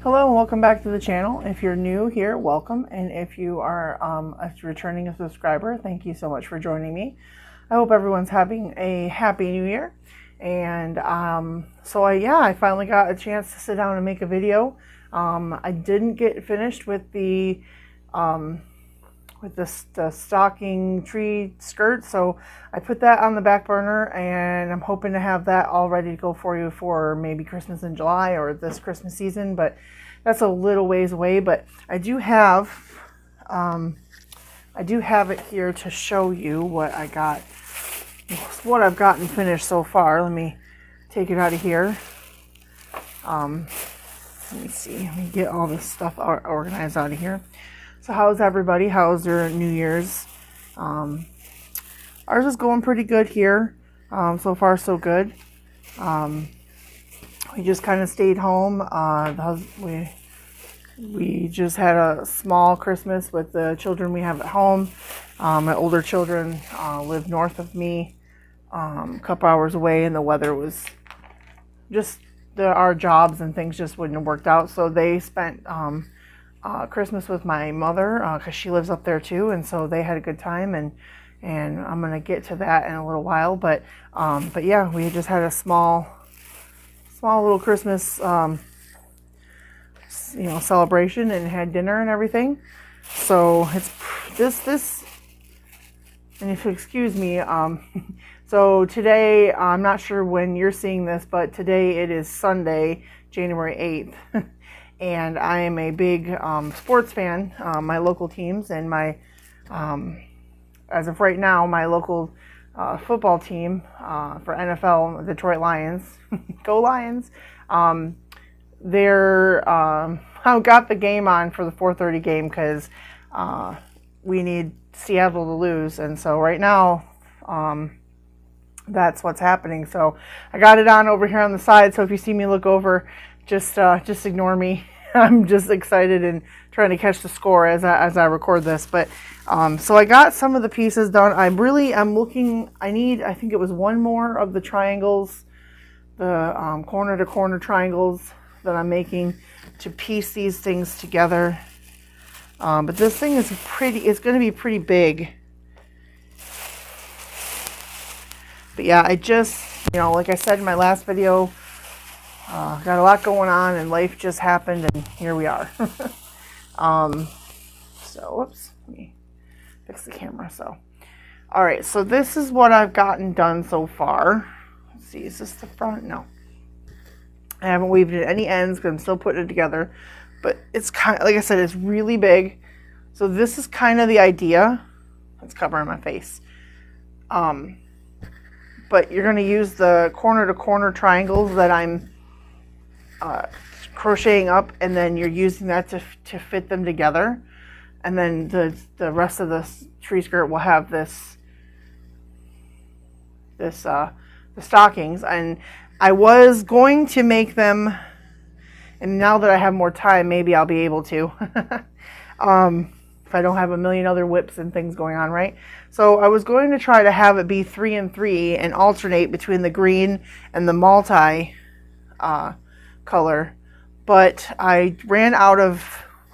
Hello and welcome back to the channel. If you're new here, welcome. And if you are returning a subscriber, thank you so much for joining me. I hope everyone's having a happy new year. And I finally got a chance to sit down and make a video. I didn't get finished with the stocking tree skirt, so I put that on the back burner, and I'm hoping to have that all ready to go for you for maybe Christmas in July or this Christmas season, but that's a little ways away. But I do have it here to show you what I got, what I've gotten finished so far. Let me take it out of here. Let me see, let me get all this stuff organized out of here. So how's everybody? How's their New Year's? Ours is going pretty good here. So far, so good. We just kind of stayed home. We just had a small Christmas with the children we have at home. My older children live north of me, a couple hours away, and the weather was just, our jobs and things just wouldn't have worked out. So they spent Christmas with my mother because she lives up there too, and so they had a good time, and I'm gonna get to that in a little while. But yeah, we just had a small little Christmas celebration and had dinner and everything. So it's this and if you excuse me, so today, I'm not sure when you're seeing this, but today it is Sunday, January 8th. And I am a big sports fan. My local teams and my, as of right now, my local football team for NFL, Detroit Lions, go Lions. I got the game on for the 4:30 game because we need Seattle to lose, and so right now that's what's happening. So I got it on over here on the side. So if you see me look over, just ignore me. I'm just excited and trying to catch the score as I record this. But so I got some of the pieces done. I'm looking. I think it was one more of the triangles, the corner to corner triangles that I'm making to piece these things together. But this thing is it's going to be pretty big. But yeah, I just, like I said in my last video, got a lot going on and life just happened, and here we are. So, whoops, let me fix the camera. So, all right, so this is what I've gotten done so far. Let's see, is this the front? No. I haven't weaved in any ends because I'm still putting it together. But it's kind of, like I said, it's really big. So this is kind of the idea. It's covering my face. But you're going to use the corner to corner triangles that I'm crocheting up, and then you're using that to fit them together. And then the rest of the tree skirt will have the stockings. And I was going to make them, and now that I have more time, maybe I'll be able to. If I don't have a million other whips and things going on, right? So I was going to try to have it be 3 and 3 and alternate between the green and the multi color, but I ran out of,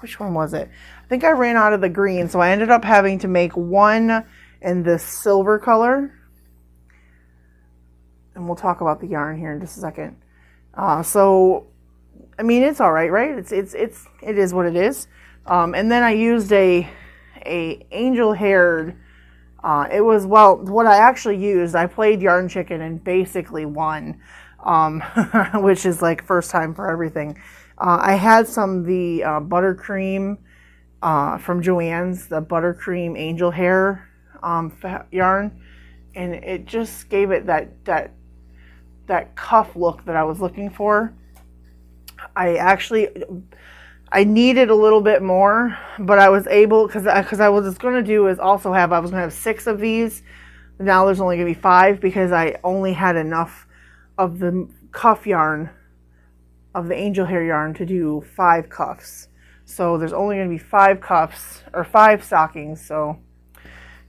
which one was it? I think I ran out of the green, so I ended up having to make one in this silver color, and we'll talk about the yarn here in just a second. So I mean, it's all right, right? It is what it is. And then I used a angel haired. It was, well, what I actually used. I played Yarn Chicken and basically won, which is like first time for everything. I had some of the buttercream from Joann's, the buttercream angel hair yarn, and it just gave it that cuff look that I was looking for. I needed a little bit more, but I was able, because I was going to do is also have, I was going to have 6 of these. Now there's only going to be 5 because I only had enough of the cuff yarn, of the angel hair yarn, to do 5 cuffs. So there's only going to be 5 cuffs, or 5 stockings, so,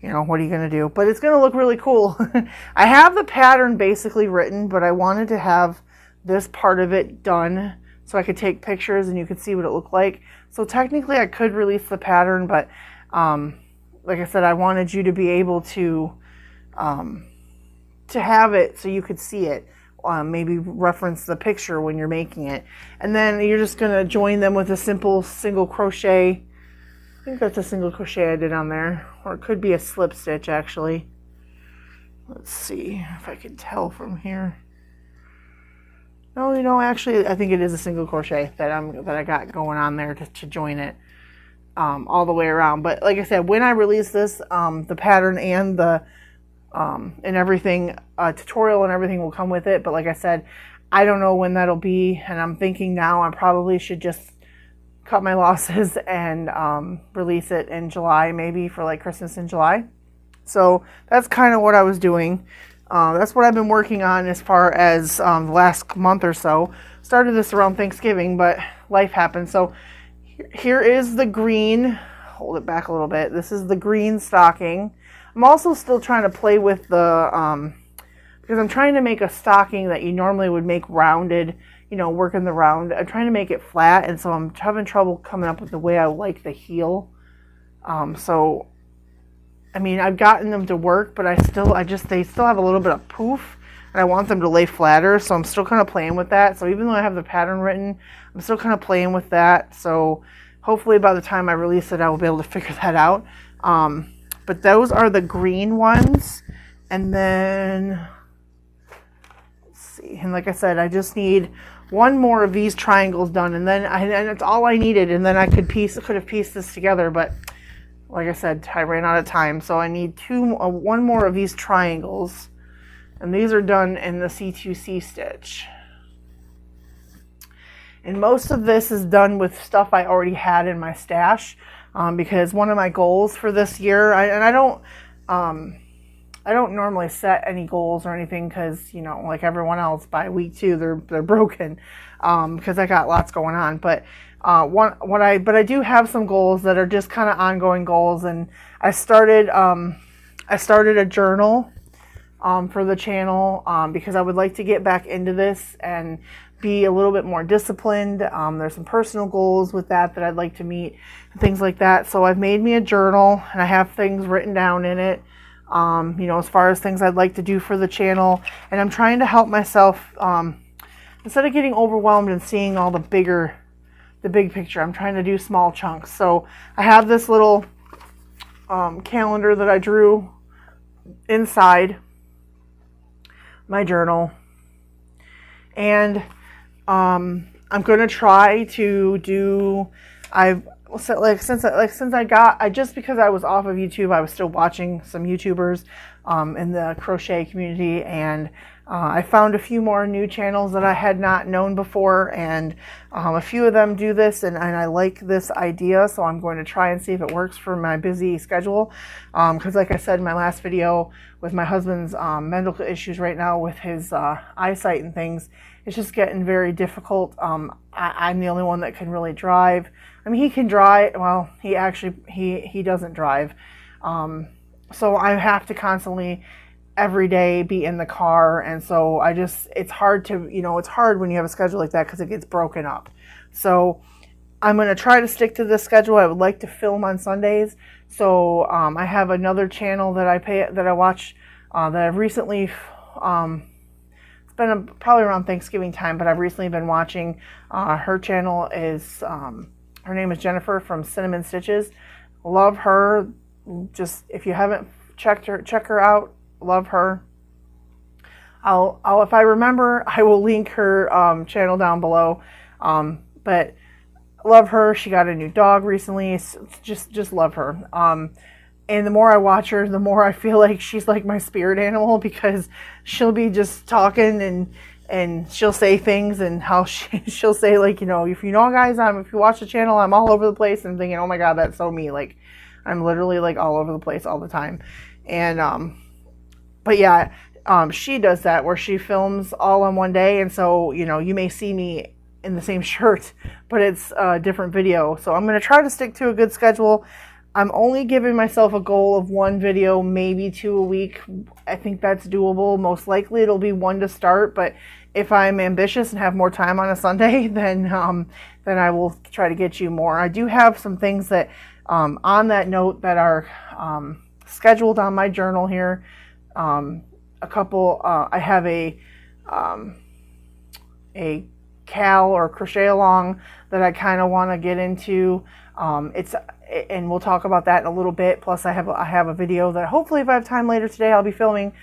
what are you going to do? But it's going to look really cool. I have the pattern basically written, but I wanted to have this part of it done so I could take pictures and you could see what it looked like. So technically I could release the pattern, but like I said, I wanted you to be able to have it so you could see it. Maybe reference the picture when you're making it. And then you're just going to join them with a simple single crochet. I think that's a single crochet I did on there. Or it could be a slip stitch actually. Let's see if I can tell from here. No, you know, actually I think it is a single crochet that I got going on there to join it all the way around. But like I said, when I release this, the pattern and the and everything, tutorial and everything will come with it. But like I said, I don't know when that'll be, and I'm thinking now I probably should just cut my losses and release it in July, maybe for like Christmas in July. So that's kind of what I was doing. That's what I've been working on as far as the last month or so. Started this around Thanksgiving, but life happened. So here is the green. Hold it back a little bit. This is the green stocking. I'm also still trying to play with the, because I'm trying to make a stocking that you normally would make rounded, you know, working the round. I'm trying to make it flat, and so I'm having trouble coming up with the way I like the heel. So, I mean, I've gotten them to work, but they still have a little bit of poof, and I want them to lay flatter, so I'm still kind of playing with that. So even though I have the pattern written, I'm still kind of playing with that. So hopefully by the time I release it, I will be able to figure that out. But those are the green ones. And then, let's see. And like I said, I just need one more of these triangles done. And then and that's all I needed. And then I could have pieced this together. But like I said, I ran out of time. So I need one more of these triangles. And these are done in the C2C stitch. And most of this is done with stuff I already had in my stash. Because one of my goals for this year, I don't normally set any goals or anything, because, you know, like everyone else, by week 2 they're broken, because I got lots going on. But I do have some goals that are just kind of ongoing goals, and I started a journal for the channel, because I would like to get back into this and be a little bit more disciplined. There's some personal goals with that I'd like to meet, and things like that. So I've made me a journal, and I have things written down in it, you know, as far as things I'd like to do for the channel. And I'm trying to help myself, instead of getting overwhelmed and seeing all the big picture, I'm trying to do small chunks. So I have this little calendar that I drew inside my journal, and I'm going to try to do, just because I was off of YouTube, I was still watching some YouTubers in the crochet community, and I found a few more new channels that I had not known before, and a few of them do this, and I like this idea, so I'm going to try and see if it works for my busy schedule, because like I said in my last video, with my husband's medical issues right now with his eyesight and things, it's just getting very difficult. I'm the only one that can really drive. I mean, he can drive. Well, he doesn't drive. So I have to constantly, every day, be in the car. And so it's hard when you have a schedule like that, because it gets broken up. So I'm going to try to stick to this schedule. I would like to film on Sundays. So I have another channel that I watch that I've recently, been probably around Thanksgiving time, but I've recently been watching. Her channel is, her name is Jennifer from Cinnamon Stitches. Love her. Just, if you haven't check her out. Love her. I'll if I remember, I will link her channel down below. But love her. She got a new dog recently. Just love her. And the more I watch her, the more I feel like she's like my spirit animal, because she'll be just talking and she'll say things, and how she'll say, like, you know, if you know, guys, if you watch the channel, I'm all over the place, and I'm thinking, oh my God, that's so me. Like, I'm literally like all over the place all the time. And, but yeah, she does that where she films all on one day. And so, you know, you may see me in the same shirt, but it's a different video. So I'm going to try to stick to a good schedule. I'm only giving myself a goal of 1 video, maybe 2 a week. I think that's doable. Most likely it'll be 1 to start, but if I'm ambitious and have more time on a Sunday, then I will try to get you more. I do have some things that on that note that are scheduled on my journal here. A couple. I have a cal or crochet along that I kind of want to get into. And we'll talk about that in a little bit. Plus, I have a video that hopefully, if I have time later today, I'll be filming.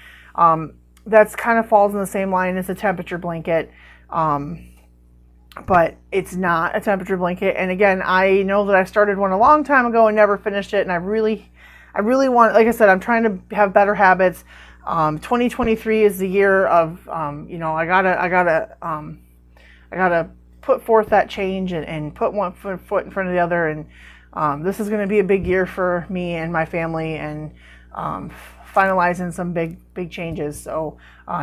That's kind of falls in the same line as a temperature blanket, but it's not a temperature blanket. And again, I know that I started one a long time ago and never finished it. And I really want, like I said, I'm trying to have better habits. 2023 is the year of, I gotta put forth that change and put one foot in front of the other. And this is going to be a big year for me and my family, and finalizing some big changes. So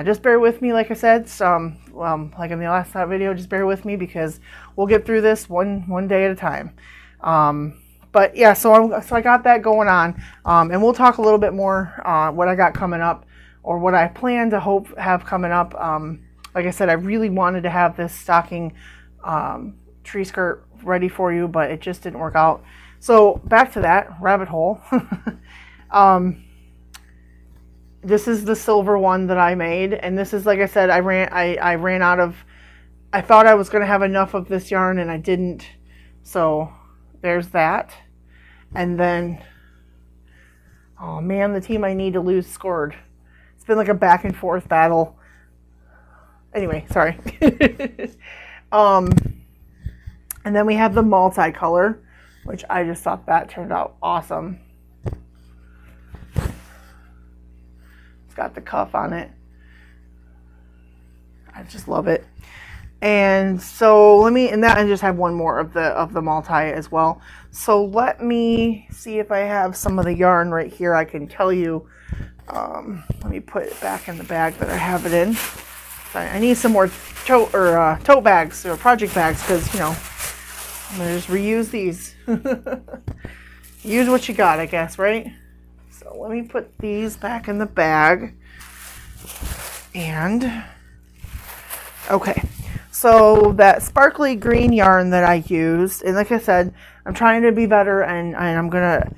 just bear with me, like I said. Like in the last video, just bear with me because we'll get through this one day at a time. But yeah, so I got that going on, and we'll talk a little bit more what I got coming up, or what I plan to have coming up. Like I said, I really wanted to have this stocking tree skirt ready for you, but it just didn't work out. So back to that rabbit hole. This is the silver one that I made, and this is, like I said, I ran out of. I thought I was going to have enough of this yarn, and I didn't. So there's that. And then, oh man, the team I need to lose scored. It's been like a back and forth battle. Anyway, sorry. And then we have the multicolor, which I just thought that turned out awesome. It's got the cuff on it. I just love it. And so and I just have one more of the multi as well. So let me see if I have some of the yarn right here. I can tell you. Let me put it back in the bag that I have it in. I need some more tote bags or project bags, because I'm gonna just reuse these. Use what you got, I guess, right? So let me put these back in the bag. And okay, so that sparkly green yarn that I used, and like I said, I'm trying to be better, and I'm gonna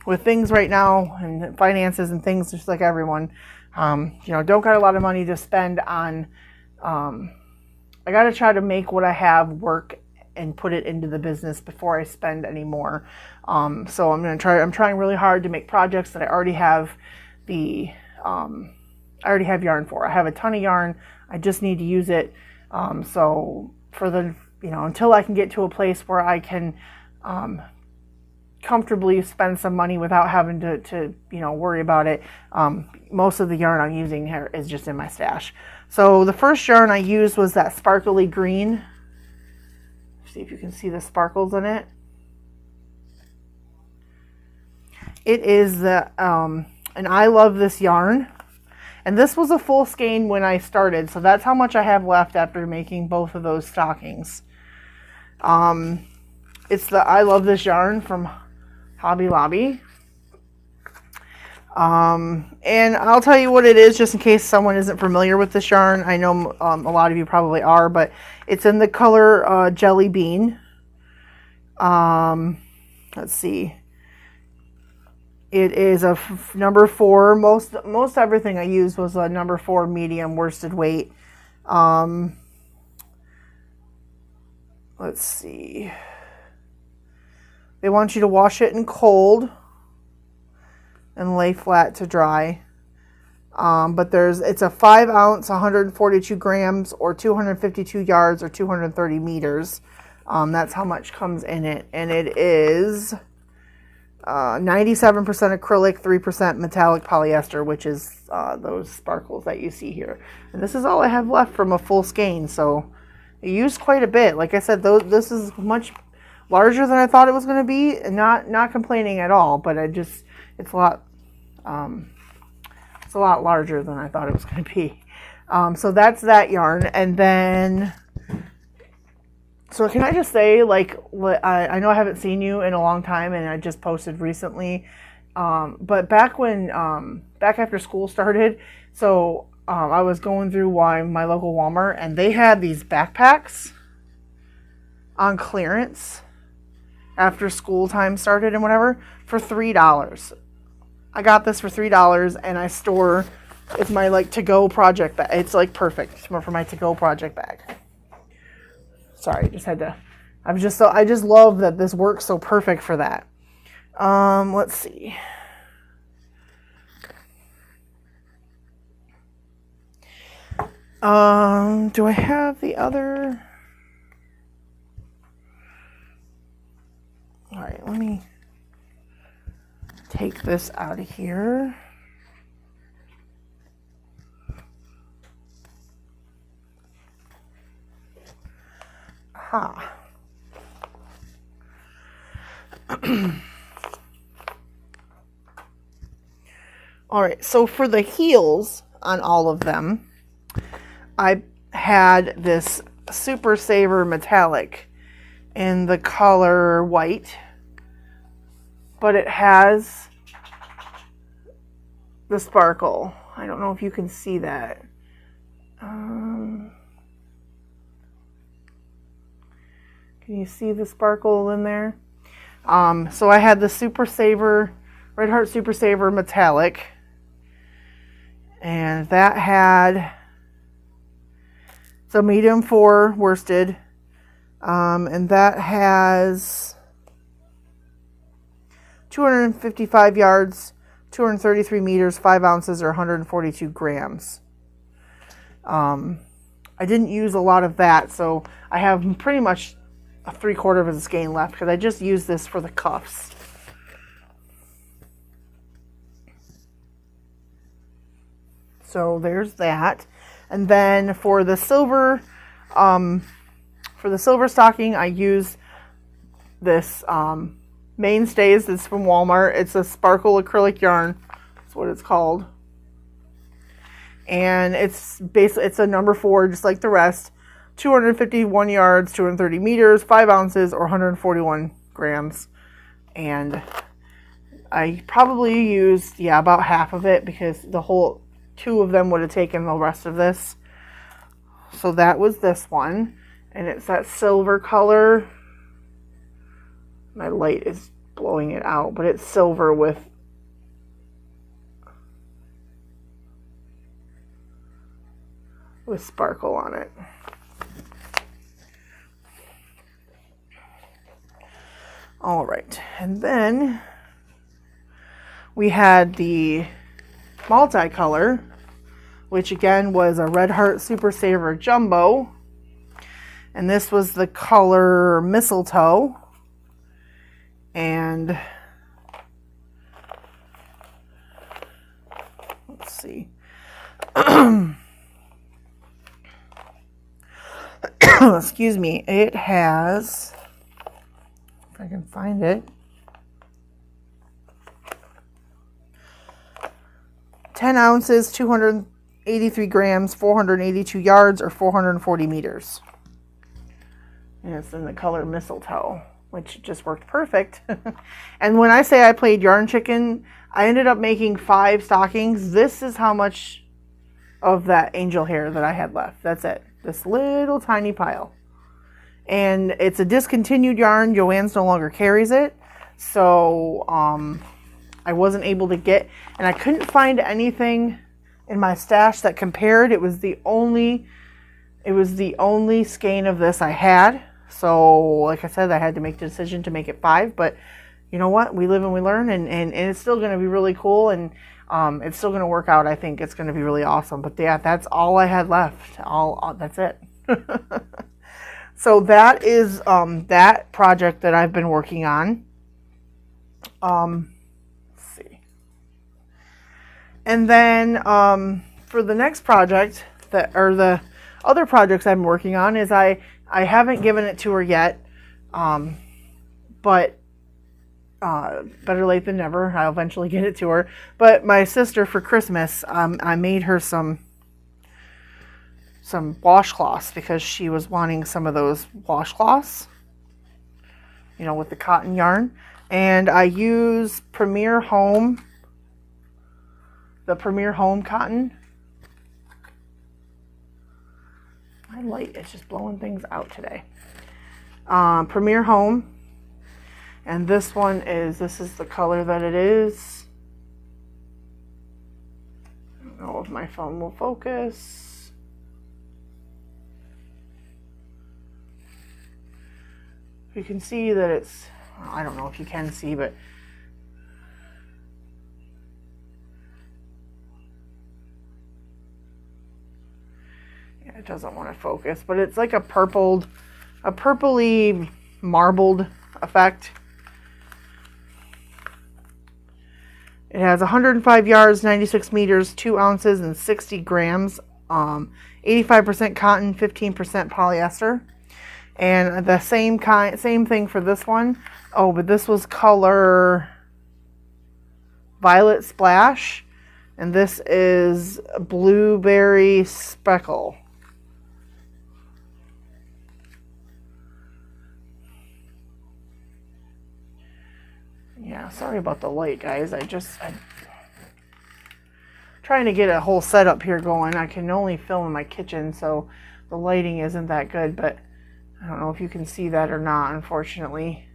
with things right now and finances and things, just like everyone, don't got a lot of money to spend on. I got to try to make what I have work and put it into the business before I spend any more. So I'm trying really hard to make projects that I already have yarn for. I have a ton of yarn. I just need to use it. So for the, until I can get to a place where I can, comfortably spend some money without having to worry about it. Most of the yarn I'm using here is just in my stash. So the first yarn I used was that sparkly green. See if you can see the sparkles in it. It is and I love this yarn. And this was a full skein when I started, so that's how much I have left after making both of those stockings. It's the I Love This Yarn from Hobby Lobby. And I'll tell you what it is, just in case someone isn't familiar with this yarn. I know a lot of you probably are, but it's in the color Jelly Bean. Let's see. It is a number 4. Most everything I used was a number 4 medium worsted weight. Let's see. They want you to wash it in cold and lay flat to dry. But it's a 5 ounce, 142 grams, or 252 yards, or 230 meters. That's how much comes in it. And it is 97% acrylic, 3% metallic polyester, which is those sparkles that you see here. And this is all I have left from a full skein, so I used quite a bit. Like I said, this is much larger than I thought it was going to be, and not complaining at all, but it's a lot larger than I thought it was going to be. So that's that yarn. And then So can I just say, like, I know I haven't seen you in a long time, and I just posted recently, but back after school started, so I was going through my local Walmart, and they had these backpacks on clearance after school time started and whatever for $3. I got this for $3, and I store. It's my like to-go project bag. It's like perfect for my to-go project bag. Sorry, just had to. I just love that this works so perfect for that. Let's see. Do I have the other? All right, let me take this out of here. Aha. All right, so for the heels on all of them, I had this Super Saver metallic in the color white, but it has the sparkle. I don't know if you can see that. Can you see the sparkle in there? So I had the Super Saver, Red Heart Super Saver metallic, and that had, it's a medium 4 worsted, and that has 255 yards, 233 meters, 5 ounces, or 142 grams. I didn't use a lot of that, so I have pretty much a 3/4 of a skein left because I just used this for the cuffs. So there's that. And then for the silver stocking, I use this Mainstays. It's from Walmart. It's a sparkle acrylic yarn. That's what it's called. And it's a number 4, just like the rest. 251 yards, 230 meters, 5 ounces, or 141 grams. And I probably used, about half of it because the whole 2 of them would have taken the rest of this. So that was this one. And it's that silver color. My light is blowing it out, but it's silver with sparkle on it. All right, and then we had the multicolor, which again was a Red Heart Super Saver Jumbo, and this was the color Mistletoe, and let's see. Excuse me, it has, if I can find it, 10 ounces, 283 grams, 482 yards, or 440 meters. And it's in the color Mistletoe, which just worked perfect. And when I say I played Yarn Chicken, I ended up making 5 stockings. This is how much of that angel hair that I had left. That's it. This little tiny pile. And it's a discontinued yarn. Joann's no longer carries it. So I wasn't able to get, and I couldn't find anything in my stash that compared. It was the only skein of this I had. So like I said, I had to make the decision to make it 5. But you know what? We live and we learn, and it's still going to be really cool, and it's still going to work out. I think it's going to be really awesome. But yeah, that's all I had left. That's it. So that is that project that I've been working on. Let's see. And then for the next project, the other projects I'm working on, is I haven't given it to her yet, but better late than never. I'll eventually get it to her. But my sister, for Christmas, I made her some some washcloths because she was wanting some of those washcloths, you know, with the cotton yarn. And I use Premier Home, the Premier Home cotton. My light is just blowing things out today. Premier Home. And this is the color that it is. I don't know if my phone will focus. You can see that it's, I don't know if you can see, but yeah, it doesn't want to focus, but it's like a purpley marbled effect. It has 105 yards, 96 meters, 2 ounces, and 60 grams. 85% cotton, 15% polyester. And the same thing for this one. Oh, but this was color Violet Splash. And this is Blueberry Speckle. Yeah, sorry about the light, guys. I'm trying to get a whole setup here going. I can only film in my kitchen, so the lighting isn't that good, but I don't know if you can see that or not, unfortunately.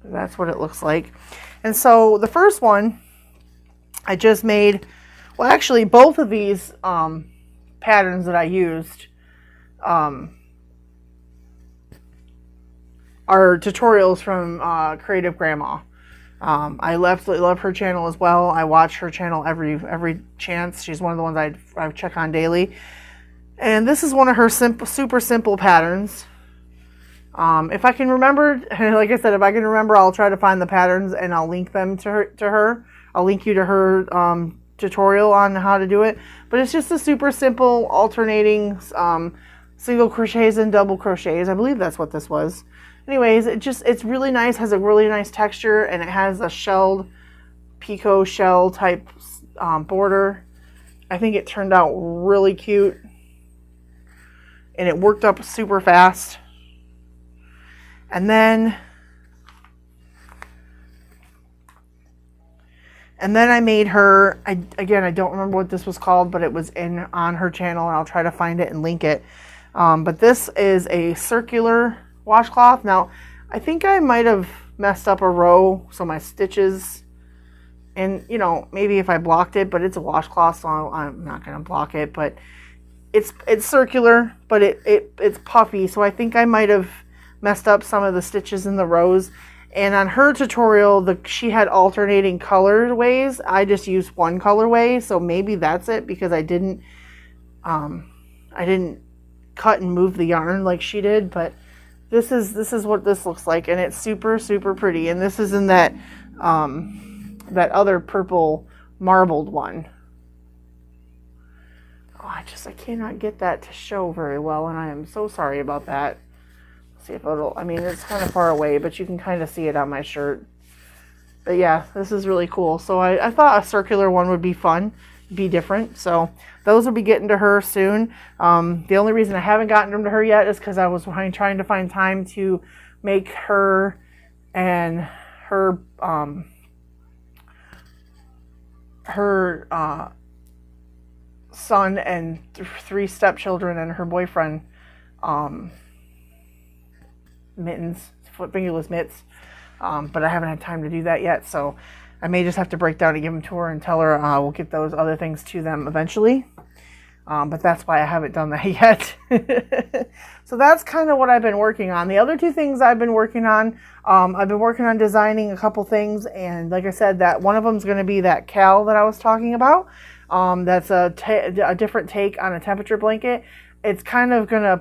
That's what it looks like. And so the first one I just made, well, actually both of these patterns that I used are tutorials from Creative Grandma. I absolutely love her channel as well. I watch her channel every chance. She's one of the ones I check on daily. And this is one of her super simple patterns. If I can remember, like I said, if I can remember, I'll try to find the patterns and I'll link them to her. I'll link you to her tutorial on how to do it. But it's just a super simple alternating single crochets and double crochets. I believe that's what this was. Anyways, it's really nice, has a really nice texture, and it has a shelled picot shell type border. I think it turned out really cute, and it worked up super fast. And then I made her, again, I don't remember what this was called, but it was on her channel, and I'll try to find it and link it. But this is a circular washcloth. Now, I think I might have messed up a row, so my stitches, and you know, maybe if I blocked it, but it's a washcloth, so I'm not going to block it. But it's circular, but it's puffy, so I think I might have messed up some of the stitches in the rows. And on her tutorial, she had alternating colorways. I just used one colorway, so maybe that's it, because I didn't cut and move the yarn like she did. But this is what this looks like, and it's super pretty. And this is in that that other purple marbled one. Oh, I cannot get that to show very well, and I am so sorry about that. Let's see if it'll, I mean, it's kind of far away, but you can kind of see it on my shirt. But yeah, this is really cool. So I thought a circular one would be fun, be different. So those will be getting to her soon. The only reason I haven't gotten them to her yet is because I was trying to find time to make her and her son and 3 stepchildren and her boyfriend mittens, fingerless mitts. But I haven't had time to do that yet, so I may just have to break down and give them to her and tell her we'll get those other things to them eventually. But that's why I haven't done that yet. So that's kind of what I've been working on. The other 2 things I've been working on, I've been working on designing a couple things, and like I said, that one of them is going to be that Cal that I was talking about. That's a different take on a temperature blanket. It's kind of going to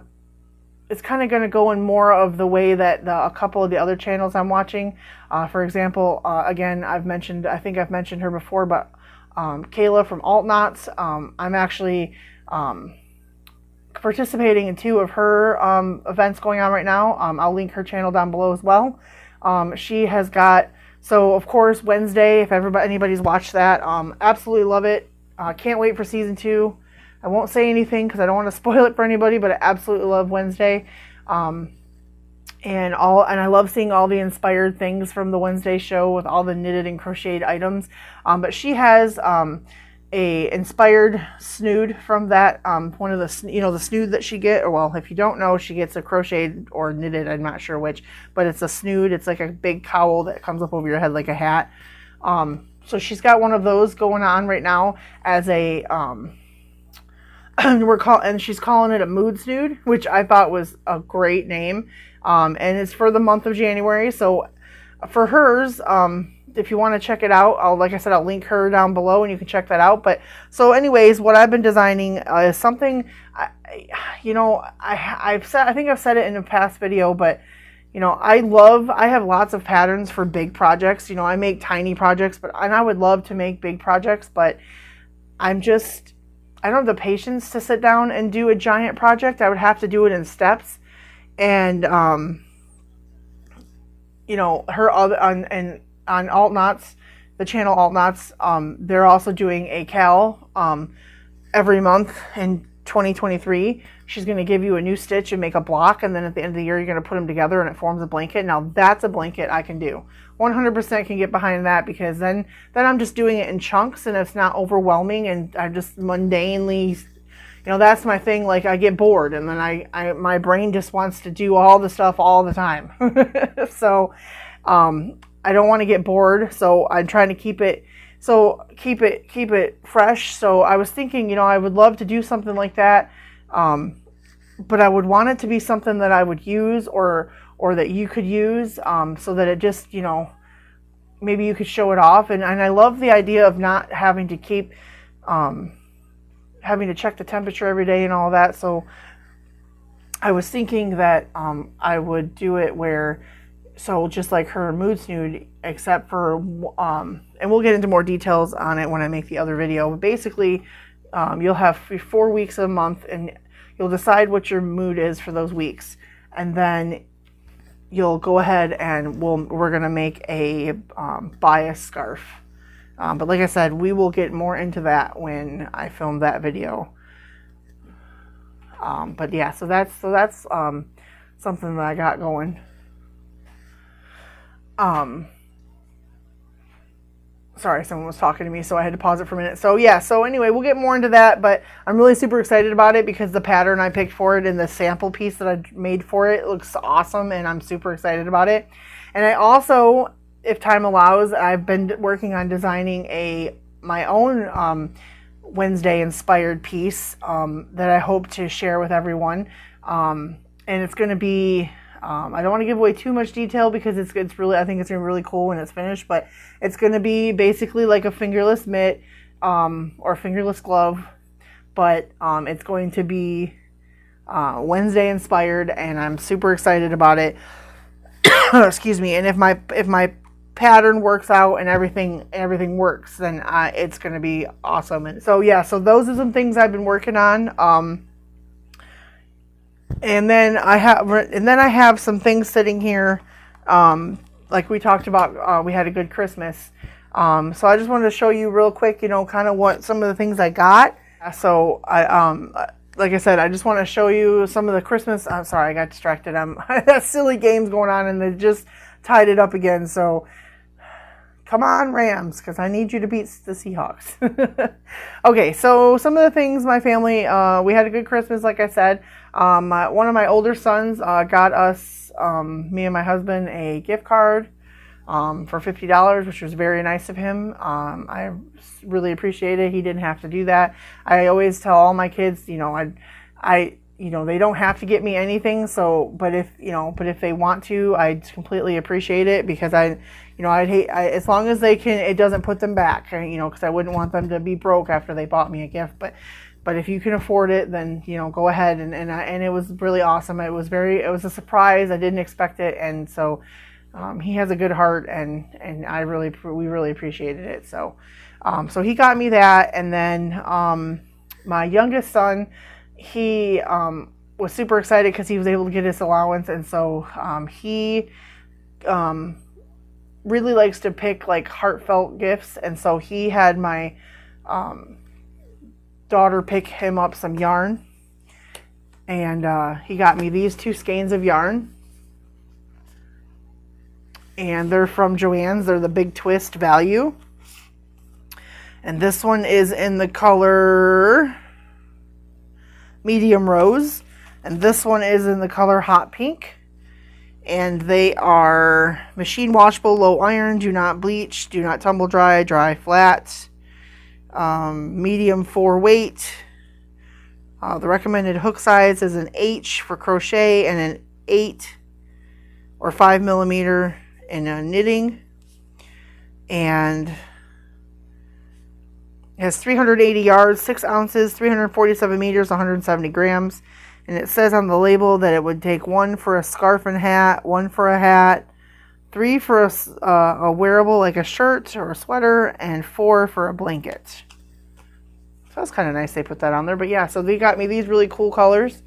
go in more of the way that a couple of the other channels I'm watching. For example, again, I think I've mentioned her before, but Kayla from Alt Knots. I'm actually participating in 2 of her events going on right now. I'll link her channel down below as well. She has got So of course Wednesday, if anybody's watched that, absolutely love it. Can't wait for season 2. I won't say anything because I don't want to spoil it for anybody, but I absolutely love Wednesday. And I love seeing all the inspired things from the Wednesday show with all the knitted and crocheted items. But she has a inspired Snood from that, one of the, the Snood that she get, or well, if you don't know, she gets a crocheted or knitted, I'm not sure which, but it's a Snood. It's like a big cowl that comes up over your head like a hat. So she's got one of those going on right now as a, and she's calling it a mood Snood, which I thought was a great name. And it's for the month of January. So for hers, if you want to check it out, like I said, I'll link her down below and you can check that out. But so anyways, what I've been designing is something, I think I've said it in a past video, but I have lots of patterns for big projects. I make tiny projects, and I would love to make big projects, but I don't have the patience to sit down and do a giant project. I would have to do it in steps. And, her other, on Alt Knots, the channel Alt Knots, they're also doing a cal every month in 2023. She's going to give you a new stitch and make a block, and then at the end of the year you're going to put them together and it forms a blanket. Now that's a blanket I can do. 100% can get behind that, because then I'm just doing it in chunks and it's not overwhelming, and I'm just mundanely, that's my thing. Like, I get bored and then my brain just wants to do all the stuff all the time. So I don't want to get bored, so I'm trying to keep it fresh. So I was thinking, I would love to do something like that, but I would want it to be something that I would use or that you could use, so that it just, maybe you could show it off. And I love the idea of not having to keep having to check the temperature every day and all that. So I was thinking that I would do it so just like her mood Snood, except for, and we'll get into more details on it when I make the other video. But basically, you'll have 4 weeks a month, and you'll decide what your mood is for those weeks. And then you'll go ahead and we're going to make a bias scarf. But like I said, we will get more into that when I film that video. But yeah, so that's something that I got going. Sorry, someone was talking to me, so I had to pause it for a minute. So yeah, so anyway, we'll get more into that, but I'm really super excited about it because the pattern I picked for it and the sample piece that I made for it looks awesome, and I'm super excited about it. And I also, if time allows, I've been working on designing my own Wednesday inspired piece that I hope to share with everyone. And it's going to be, I don't want to give away too much detail because it's really, I think it's going to be really cool when it's finished, but it's going to be basically like a fingerless mitt or fingerless glove, but it's going to be Wednesday inspired, and I'm super excited about it. Excuse me. And if my pattern works out and everything works, then it's going to be awesome. And so yeah, so those are some things I've been working on. And then I have some things sitting here, like we talked about. We had a good Christmas, so I just wanted to show you real quick, kind of what some of the things I got. So like I said, I just want to show you some of the Christmas. I'm sorry, I got distracted. That silly game's going on, and they just tied it up again. So come on, Rams, because I need you to beat the Seahawks. Okay, so some of the things my family, we had a good Christmas, like I said. One of my older sons got us, me and my husband, a gift card for $50, which was very nice of him. I really appreciate it. He didn't have to do that. I always tell all my kids, they don't have to get me anything. So, but if they want to, I completely appreciate it, because I'd hate, as long as they can, it doesn't put them back, because I wouldn't want them to be broke after they bought me a gift. But if you can afford it, then, go ahead. And it was really awesome. It was a surprise. I didn't expect it. And so, he has a good heart, and we really appreciated it. So, so he got me that. And then, my youngest son, he, was super excited because he was able to get his allowance. And so, he, really likes to pick like heartfelt gifts, and so he had my daughter pick him up some yarn, and he got me these 2 skeins of yarn, and they're from Joann's. They're the Big Twist Value, and this one is in the color medium rose, and this one is in the color hot pink. And they are machine washable, low iron, do not bleach, do not tumble dry, dry flat, medium 4 weight. The recommended hook size is an H for crochet and an 8 or 5 millimeter in knitting. And it has 380 yards, 6 ounces, 347 meters, 170 grams. And it says on the label that it would take 1 for a scarf and hat, 1 for a hat, 3 for a wearable like a shirt or a sweater, and 4 for a blanket. So that's kind of nice they put that on there. But yeah, so they got me these really cool colors.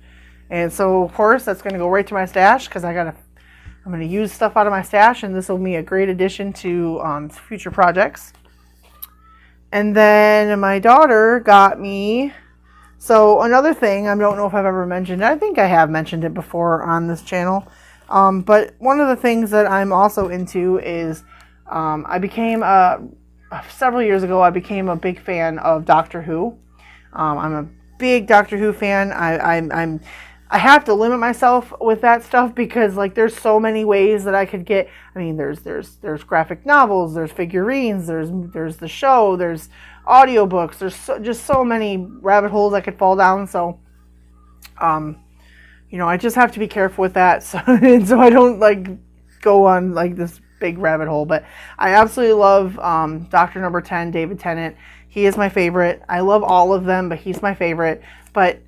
And so, of course, that's going to go right to my stash because I'm going to use stuff out of my stash, and this will be a great addition to future projects. And then my daughter got me... So another thing, I don't know if I've ever mentioned, I think I have mentioned it before on this channel, but one of the things that I'm also into is I became, several years ago, I became a big fan of Doctor Who. I'm a big Doctor Who fan. I have to limit myself with that stuff because like there's so many ways that I could get. I mean, there's graphic novels, there's figurines, there's the show, there's audiobooks, there's just so many rabbit holes I could fall down. So, you know, I just have to be careful with that. So, so I don't like go on like this big rabbit hole. But I absolutely love Doctor Number 10, David Tennant. He is my favorite. I love all of them, but he's my favorite. But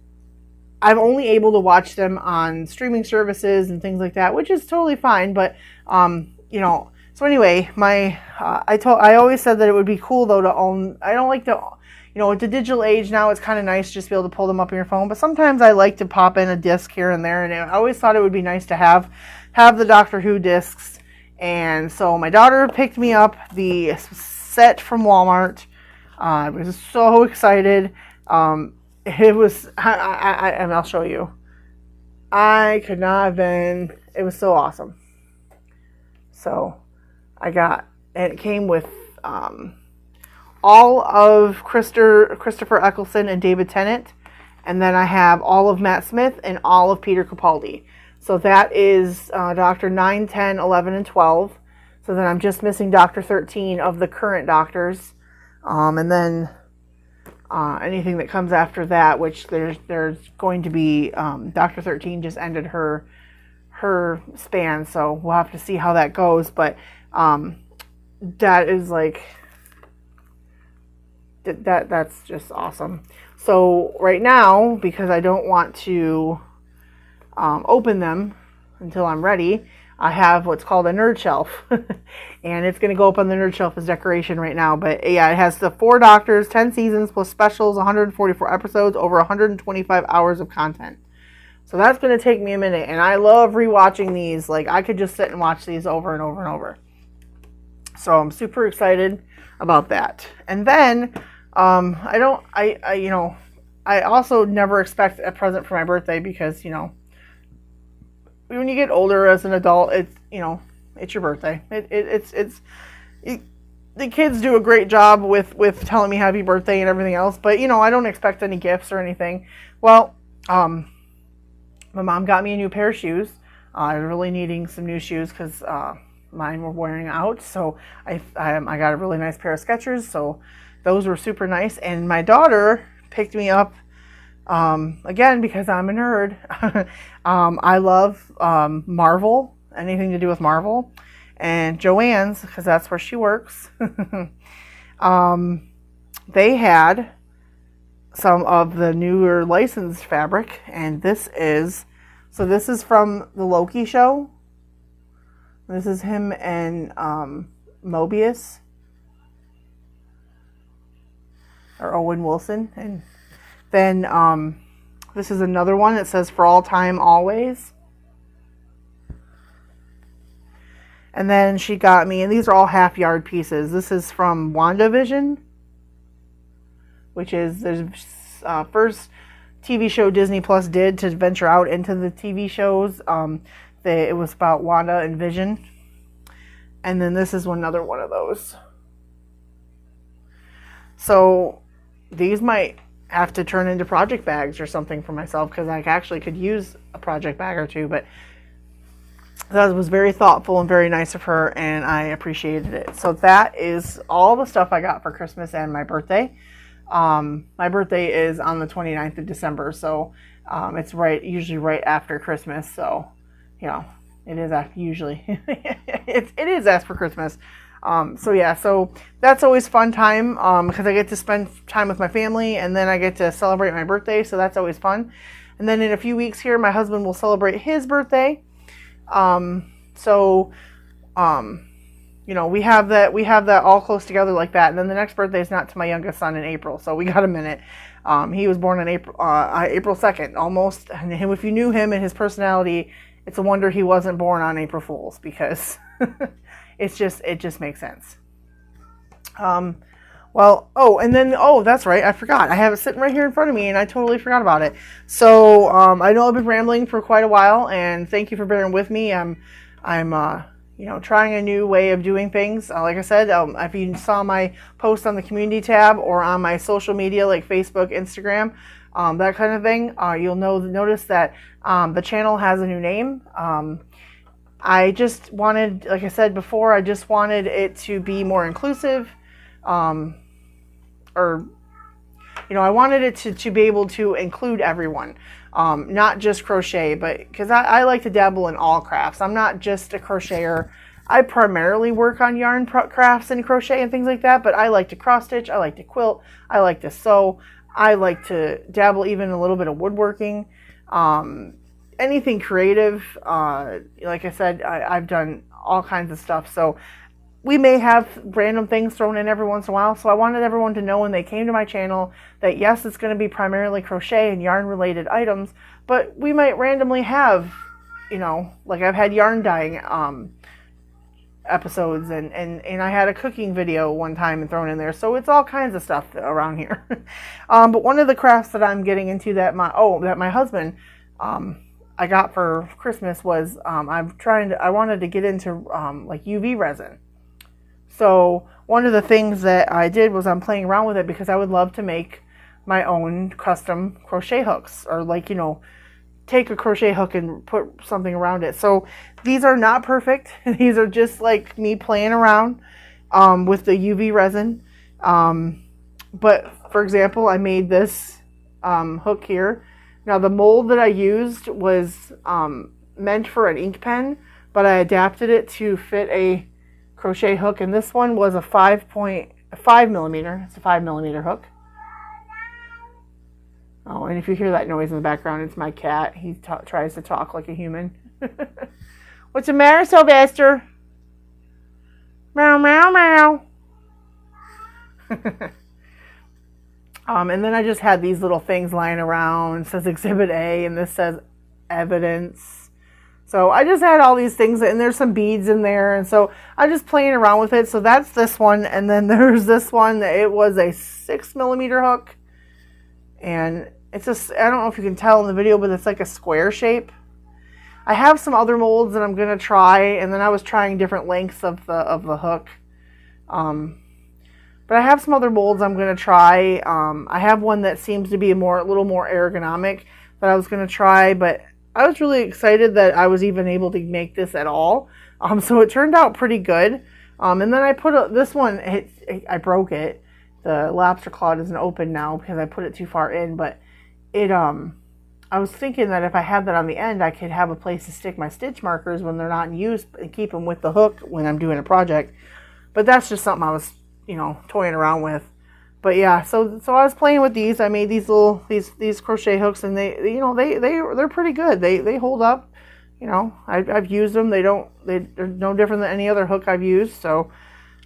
I'm only able to watch them on streaming services and things like that, which is totally fine. But, you know, so anyway, I always said that it would be cool though to own. I don't like to, you know, with the digital age now, it's kind of nice just to be able to pull them up on your phone. But sometimes I like to pop in a disc here and there, and I always thought it would be nice to have the Doctor Who discs. And so my daughter picked me up the set from Walmart. I was so excited. It was, and I'll show you. I could not have been, it was so awesome. So I got, and it came with all of Christopher Eccleston and David Tennant. And then I have all of Matt Smith and all of Peter Capaldi. So that is Doctor 9, 10, 11, and 12. So then I'm just missing Doctor 13 of the current Doctors. And then anything that comes after that, which there's going to be, Doctor 13 just ended her span, so we'll have to see how that goes. But that is like that's just awesome. So right now, because I don't want to open them until I'm ready, I have what's called a nerd shelf. And it's going to go up on the nerd shelf as decoration right now. But yeah, it has the 4 Doctors, 10 seasons plus specials, 144 episodes, over 125 hours of content. So that's going to take me a minute. And I love rewatching these. Like, I could just sit and watch these over and over and over. So I'm super excited about that. And then I also never expect a present for my birthday because, you know, when you get older as an adult, it's your birthday. The kids do a great job with telling me happy birthday and everything else, but you know, I don't expect any gifts or anything. Well, my mom got me a new pair of shoes. I was really needing some new shoes because mine were wearing out. So I got a really nice pair of Skechers. So those were super nice. And my daughter picked me up. Again, because I'm a nerd, I love Marvel, anything to do with Marvel, and Joann's, because that's where she works. They had some of the newer licensed fabric, and this is from the Loki show. This is him and Mobius, or Owen Wilson, and then this is another one that says For All Time Always. And then she got me, and these are all half yard pieces. This is from WandaVision, which is the first TV show Disney Plus did to venture out into the TV shows. It was about Wanda and Vision. And then this is another one of those. So these might have to turn into project bags or something for myself, because I actually could use a project bag or two. But that was very thoughtful and very nice of her, and I appreciated it. So that is all the stuff I got for Christmas and my birthday. My birthday is on the 29th of December, so it's usually right after Christmas. So, you know, it is usually it is after Christmas. So that's always fun time, because I get to spend time with my family, and then I get to celebrate my birthday. So that's always fun. And then in a few weeks here, my husband will celebrate his birthday. You know, we have that all close together like that. And then the next birthday is not to my youngest son in April, so we got a minute. He was born on April 2nd, almost. And if you knew him and his personality, it's a wonder he wasn't born on April Fool's, because it just makes sense. And then that's right, I forgot. I have it sitting right here in front of me, and I totally forgot about it. So I know I've been rambling for quite a while, and thank you for bearing with me. I'm trying a new way of doing things. Like I said, if you saw my post on the community tab or on my social media like Facebook, Instagram, that kind of thing, you'll notice that the channel has a new name. I just wanted, like I said before, I just wanted it to be more inclusive. I wanted it to be able to include everyone. Not just crochet, but because I like to dabble in all crafts. I'm not just a crocheter. I primarily work on yarn crafts and crochet and things like that, but I like to cross stitch, I like to quilt, I like to sew, I like to dabble even a little bit of woodworking, anything creative. Like I said, I've done all kinds of stuff, so we may have random things thrown in every once in a while. So I wanted everyone to know when they came to my channel that yes, it's going to be primarily crochet and yarn related items, but we might randomly have, like I've had yarn dyeing episodes, and I had a cooking video one time and thrown in there. So it's all kinds of stuff around here. But one of the crafts that I'm getting into that my husband I got for Christmas was I wanted to get into like UV resin. So one of the things that I did was I'm playing around with it, because I would love to make my own custom crochet hooks, or take a crochet hook and put something around it. So these are not perfect. These are just like me playing around with the UV resin. But for example, I made this hook here. Now the mold that I used was meant for an ink pen, but I adapted it to fit a crochet hook, and this one was a 5 millimeter. It's a 5 millimeter hook. Oh, and if you hear that noise in the background, it's my cat. He tries to talk like a human. What's the matter, Sylvester? Meow, meow, meow. And then I just had these little things lying around. It says Exhibit A, and this says Evidence. So I just had all these things, and there's some beads in there, and so I'm just playing around with it. So that's this one, and then there's this one. It was a 6 millimeter hook, and it's just, I don't know if you can tell in the video, but it's like a square shape. I have some other molds that I'm gonna try, and then I was trying different lengths of the hook. But I have some other molds I'm gonna try. I have one that seems to be a little more ergonomic that I was gonna try, but I was really excited that I was even able to make this at all. So it turned out pretty good. And then I put this one, I broke it. The lobster claw isn't open now because I put it too far in, but I was thinking that if I had that on the end, I could have a place to stick my stitch markers when they're not in use, and keep them with the hook when I'm doing a project. But that's just something I was, toying around with. But yeah, so I was playing with these. I made these little these crochet hooks, and they're pretty good. They hold up. I've used them. They're no different than any other hook I've used. So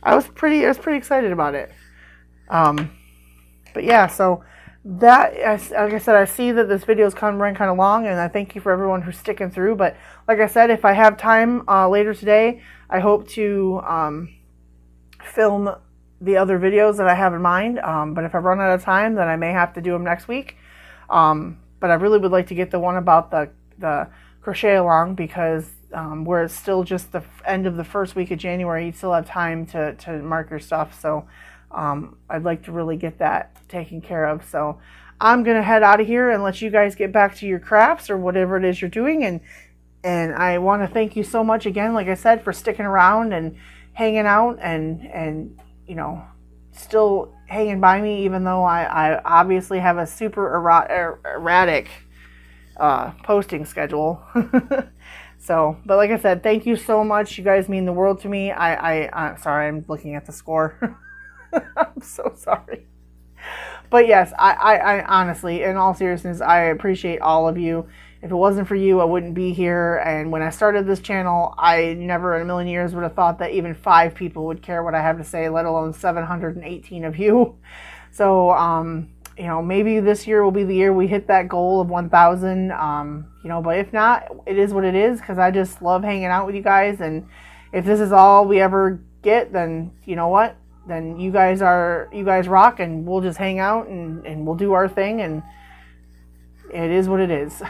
I was pretty excited about it. But yeah, so that, like I said, I see that this video is running kind of long, and I thank you for everyone who's sticking through. But like I said, if I have time later today, I hope to film the other videos that I have in mind. But if I run out of time, then I may have to do them next week. But I really would like to get the one about the crochet along, because where it's still just the end of the first week of January, you still have time to mark your stuff. So I'd like to really get that taken care of. So I'm going to head out of here and let you guys get back to your crafts or whatever it is you're doing. And I want to thank you so much again, like I said, for sticking around and hanging out and you know, still hanging by me, even though I obviously have a super erratic posting schedule. So, but like I said, thank you so much. You guys mean the world to me. I'm sorry, I'm looking at the score. I'm so sorry. But yes, I honestly, in all seriousness, I appreciate all of you. If it wasn't for you, I wouldn't be here. And when I started this channel, I never in a million years would have thought that even 5 people would care what I have to say, let alone 718 of you. So, you know, maybe this year will be the year we hit that goal of 1,000. You know, but if not, it is what it is, because I just love hanging out with you guys. And if this is all we ever get, then you know what? Then you guys rock, and we'll just hang out and we'll do our thing, and it is what it is.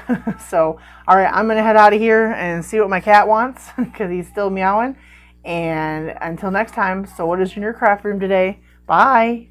So, all right, I'm going to head out of here and see what my cat wants, because he's still meowing. And until next time, so what is in your craft room today? Bye.